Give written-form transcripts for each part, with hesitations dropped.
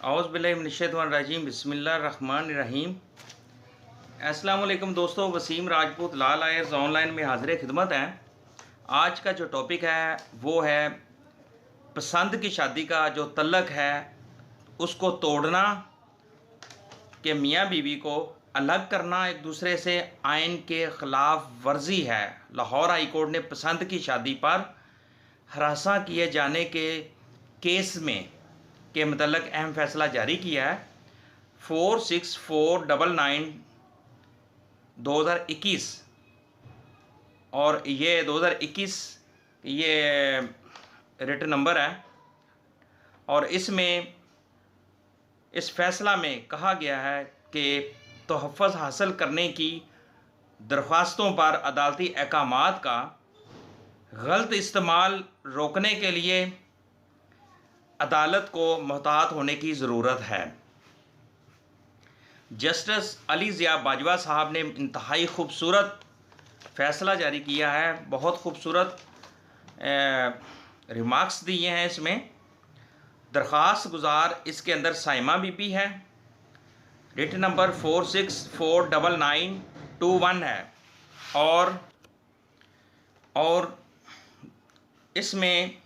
औज़ुबिल्लाहिमिनश्शैतानिर्रजीम बिस्मिल्लाहिर्रहमानिर्रहीम। अस्सलाम वालेकुम दोस्तों, वसीम राजपूत लाल आयर्स ऑनलाइन में हाज़िर खिदमत हैं। आज का जो टॉपिक है वो है पसंद की शादी का जो तल्लक है उसको तोड़ना, कि मियाँ बीवी को अलग करना एक दूसरे से आइन के ख़िलाफ़ वर्जी है। लाहौर हाई कोर्ट ने पसंद की शादी पर हरासा किए जाने के केस में के मतलब अहम फ़ैसला जारी किया है। 46499/2021 और ये 2021 ये रिटन नंबर है। और इसमें इस फ़ैसला में कहा गया है कि तोहफ़्फ़ुज़ हासिल करने की दरख्वास्तों पर अदालती अहकामात का गलत इस्तेमाल रोकने के लिए अदालत को मुहतात होने की ज़रूरत है। जस्टिस अली ज़िया बाजवा साहब ने इंतहाई खूबसूरत फ़ैसला जारी किया है। बहुत खूबसूरत रिमार्क्स दिए हैं इसमें। दरख्वास्त गुज़ार इसके अंदर साइमा बीबी है। रिट नंबर 4649921 है। और इसमें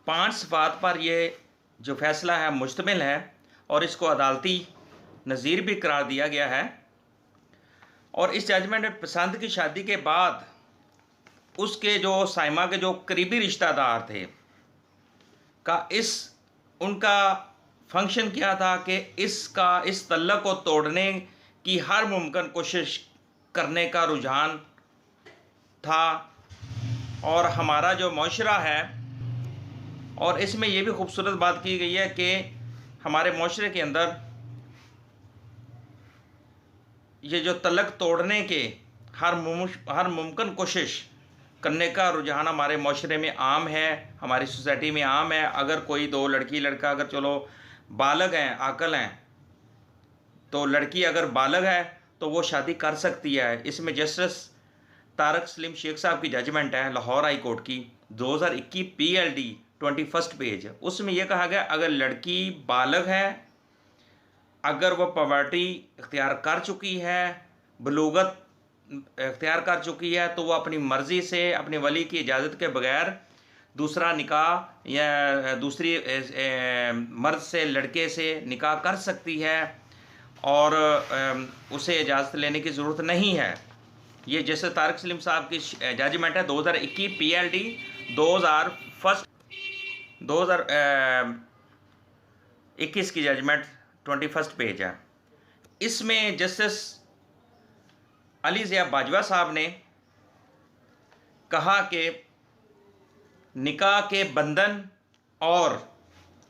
5 सिफ़ात पर ये जो फ़ैसला है मुश्तमिल है और इसको अदालती नज़ीर भी करार दिया गया है। और इस जजमेंट में पसंद की शादी के बाद उसके जो साइमा के जो करीबी रिश्तेदार थे का उनका फंक्शन क्या था कि इस तल्लक को तोड़ने की हर मुमकिन कोशिश करने का रुझान था। और हमारा जो माशरा है, और इसमें यह भी खूबसूरत बात की गई है कि हमारे माशरे के अंदर ये जो तल्लक तोड़ने के हर मुमकिन कोशिश करने का रुझान हमारे माशरे में आम है, हमारी सोसाइटी में आम है। अगर कोई दो लड़की लड़का अगर चलो बालग हैं, आकल हैं, तो लड़की अगर बालग है तो वो शादी कर सकती है। इसमें जस्टिस तारक सलीम शेख साहब की जजमेंट है लाहौर हाई कोर्ट की 2021 PLD 21 पेज। उसमें यह कहा गया अगर लड़की बालग है, अगर वह पॉवर्टी इख्तियार कर चुकी है, बलूगत इख्तियार कर चुकी है, तो वह अपनी मर्ज़ी से अपने वली की इजाज़त के बगैर दूसरा निकाह या दूसरी मर्द से लड़के से निकाह कर सकती है और उसे इजाज़त लेने की ज़रूरत नहीं है। ये जैसे तारक सलीम साहब की जजमेंट है 2021 PLD 2021 की जजमेंट 21 पेज है। इसमें जस्टिस अली ज़िया बाजवा साहब ने कहा कि निकाह के बंधन और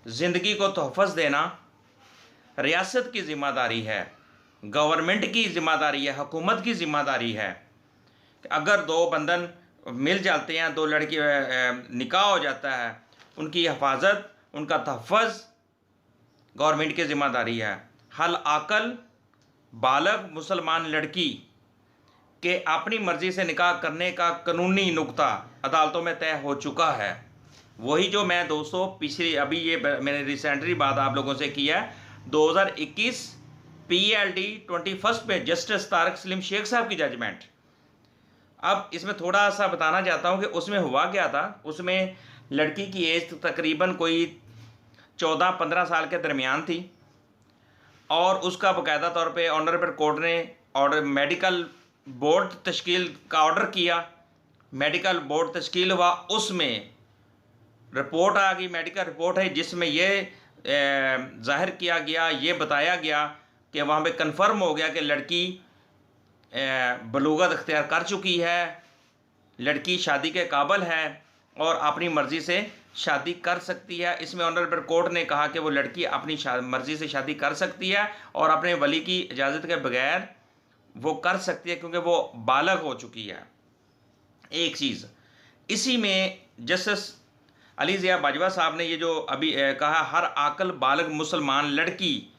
ज़िंदगी को तोहफ़्फ़ुज़ देना रियासत की ज़िम्मेदारी है, गवर्नमेंट की ज़िम्मेदारी है, हुकूमत की ज़िम्मेदारी है। अगर दो बंधन मिल जाते हैं, दो लड़की निकाह हो जाता है, उनकी हिफाजत, उनका तहफ़्फ़ुज़ गवर्नमेंट की ज़िम्मेदारी है। हल आकल बालग मुसलमान लड़की के अपनी मर्ज़ी से निकाह करने का कानूनी नुक्ता अदालतों में तय हो चुका है। वही जो मैं दोस्तों पिछली अभी ये मैंने रिसेंटली बात आप लोगों से किया है 2021 PLD 21 पे जस्टिस तारक सलीम शेख साहब की जजमेंट। अब इसमें थोड़ा सा बताना चाहता हूँ कि उसमें हुआ क्या था। उसमें लड़की की एज तकरीबन कोई 14-15 साल के दरमियान थी और उसका बाकायदा तौर पे ऑनरेबल कोर्ट ने ऑर्डर मेडिकल बोर्ड तश्कील का ऑर्डर किया। मेडिकल बोर्ड तश्कील हुआ, उसमें रिपोर्ट आ गई, मेडिकल रिपोर्ट है जिसमें ये ज़ाहिर किया गया, ये बताया गया कि वहाँ पे कंफर्म हो गया कि लड़की बलूगत इख्तियार कर चुकी है, लड़की शादी के काबिल है और अपनी मर्ज़ी से शादी कर सकती है। इसमें ऑनरेबल कोर्ट ने कहा कि वो लड़की अपनी मर्ज़ी से शादी कर सकती है और अपने वली की इजाज़त के बगैर वो कर सकती है क्योंकि वो बालग हो चुकी है। एक चीज़ इसी में जस्टिस अली ज़िया बाजवा साहब ने ये जो अभी कहा हर आकल बालग मुसलमान लड़की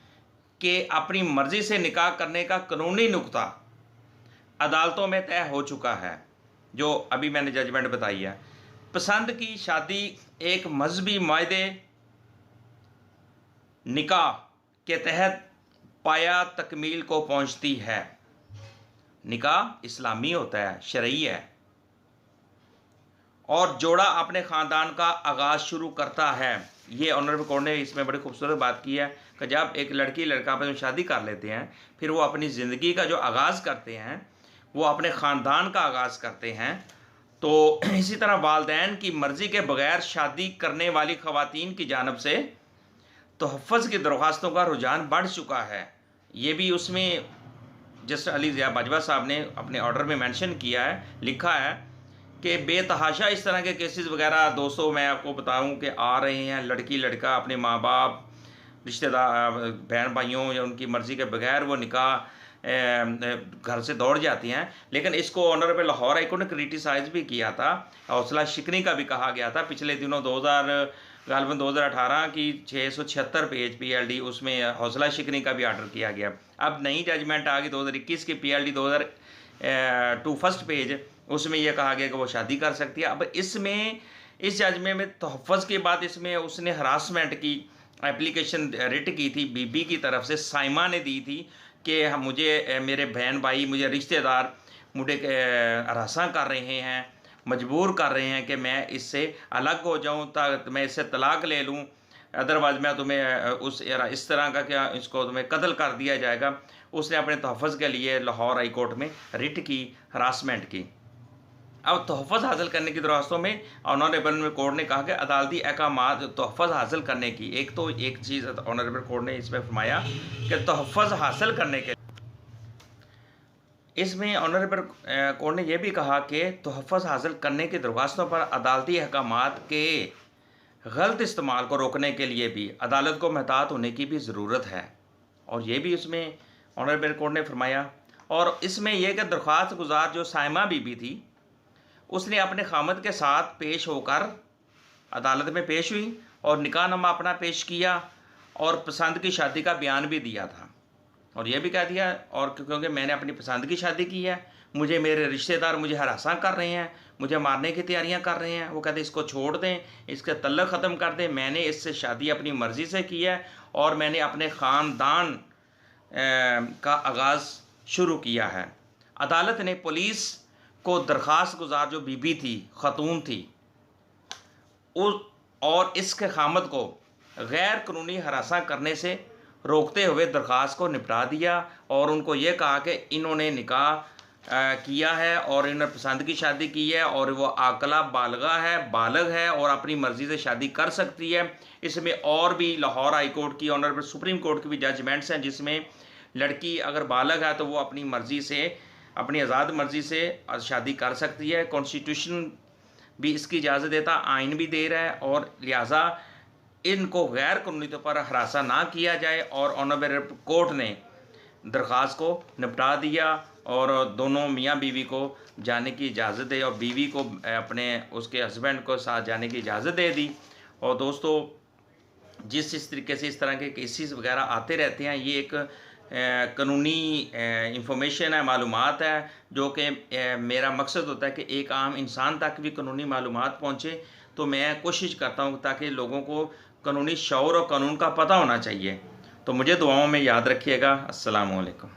के अपनी मर्ज़ी से निकाह करने का कानूनी नुक्ता अदालतों में तय हो चुका है, जो अभी मैंने जजमेंट बताई है। पसंद की शादी एक मजहबी मायदे निकाह के तहत पाया तकमील को पहुंचती है। निकाह इस्लामी होता है, शरई है, और जोड़ा अपने ख़ानदान का आगाज़ शुरू करता है। ये ऑनरेबल कोर्ट ने इसमें बड़ी खूबसूरत बात की है कि जब एक लड़की लड़का आपस में शादी कर लेते हैं, फिर वो अपनी ज़िंदगी का जो आगाज़ करते हैं वो अपने ख़ानदान का आगाज़ करते हैं। तो इसी तरह वालिदैन की मर्ज़ी के बग़ैर शादी करने वाली ख़वातीन की जानिब से तोहफ़्फ़ुज़ की दरख्वास्तों का रुझान बढ़ चुका है। ये भी उसमें जस्टिस अली ज़िया बाजवा साहब ने अपने ऑर्डर में मेंशन किया है, लिखा है कि बेतहाशा इस तरह के केसेस वगैरह दोस्तों मैं आपको बताऊं कि आ रहे हैं। लड़की लड़का अपने माँ बाप, रिश्तेदार, बहन भाइयों या उनकी मर्ज़ी के बगैर वो निकाह घर से दौड़ जाती हैं। लेकिन इसको ऑनरेबल लाहौर हाई कोर्ट ने क्रिटिसाइज़ भी किया था, हौसला शिकनी का भी कहा गया था। पिछले दिनों 2018 की 676 पेज PLD, उसमें हौसला शिकनी का भी ऑर्डर किया गया। अब नई जजमेंट आ गई 2021 की PLD 2002 फर्स्ट पेज, उसमें यह कहा गया कि वो शादी कर सकती है। अब इसमें इस जजमेंट में तोहफ़्फ़ुज़ की बात, इसमें उसने हरासमेंट की एप्लीकेशन रिट की थी, बीबी की तरफ से साइमा ने दी थी कि मुझे मेरे बहन भाई, मुझे रिश्तेदार मुझे हरासा कर रहे हैं, मजबूर कर रहे हैं कि मैं इससे अलग हो जाऊं, ताकि मैं इससे तलाक ले लूं, अदरवाइज़ मैं तुम्हें इस तरह का क्या इसको तुम्हें कत्ल कर दिया जाएगा। उसने अपने तोहफ़्फ़ुज़ के लिए लाहौर हाई कोर्ट में रिट की, हरासमेंट की। अब तोहफ़्फ़ुज़ हासिल करने की दरख्वास्तों में ऑनरेबल कोर्ट ने कहा कि अदालती अहकामात तोहफ़्फ़ुज़ हासिल करने की, एक चीज़ ऑनरेबल कोर्ट ने इसमें फरमाया कि तोहफ़्फ़ुज़ हासिल करने के, इसमें ऑनरेबल कोर्ट ने यह भी कहा कि तोहफ़्फ़ुज़ हासिल करने की दरख्वास्तों पर अदालती अहकामात के गलत इस्तेमाल को रोकने के लिए भी अदालत को महतात होने की भी ज़रूरत है। और ये भी उसमें ऑनरेबल कोर्ट ने फरमाया। और इसमें यह कि दरख्वास्त गुजार जो साइमा बीबी थी, उसने अपने खामद के साथ पेश होकर अदालत में पेश हुई और निकाहनामा अपना पेश किया और पसंद की शादी का बयान भी दिया था। और यह भी कह दिया, और क्योंकि मैंने अपनी पसंद की शादी की है, मुझे मेरे रिश्तेदार मुझे हरासा कर रहे हैं, मुझे मारने की तैयारियां कर रहे हैं, वो कहते इसको छोड़ दें, इसके तल्लक ख़त्म कर दें। मैंने इससे शादी अपनी मर्ज़ी से की है और मैंने अपने ख़ानदान का आगाज़ शुरू किया है। अदालत ने पुलिस को दरख्वास्त गुजार जो बीबी थी, ख़तून थी, और इसके खामद को गैर कानूनी हरासा करने से रोकते हुए दरख्वास्त को निपटा दिया और उनको ये कहा कि इन्होंने निकाह किया है और इन्होंने पसंद की शादी की है और वो आकला बालग है और अपनी मर्ज़ी से शादी कर सकती है। इसमें और भी लाहौर हाई कोर्ट की, ऑनरेबल सुप्रीम कोर्ट की भी जजमेंट्स हैं जिसमें लड़की अगर बालग है तो वो अपनी मर्ज़ी से, अपनी आज़ाद मर्ज़ी से शादी कर सकती है। कॉन्स्टिट्यूशन भी इसकी इजाज़त देता, आइन भी दे रहा है, और लिहाजा इनको गैर कानूनी तौर पर हरासा ना किया जाए। और ऑनरेबल कोर्ट ने दरख्वास्त को निपटा दिया और दोनों मियाँ बीवी को जाने की इजाज़त दे और बीवी को अपने उसके हस्बैंड को साथ जाने की इजाज़त दे दी। और दोस्तों, जिस तरीके से इस तरह के केसेस वगैरह आते रहते हैं, ये एक कानूनी इंफॉर्मेशन है, मालूमात है, जो कि मेरा मकसद होता है कि एक आम इंसान तक भी कानूनी मालूमात पहुँचे। तो मैं कोशिश करता हूँ ताकि लोगों को कानूनी शऊर और कानून का पता होना चाहिए। तो मुझे दुआओं में याद रखिएगा। अस्सलाम वालेकुम।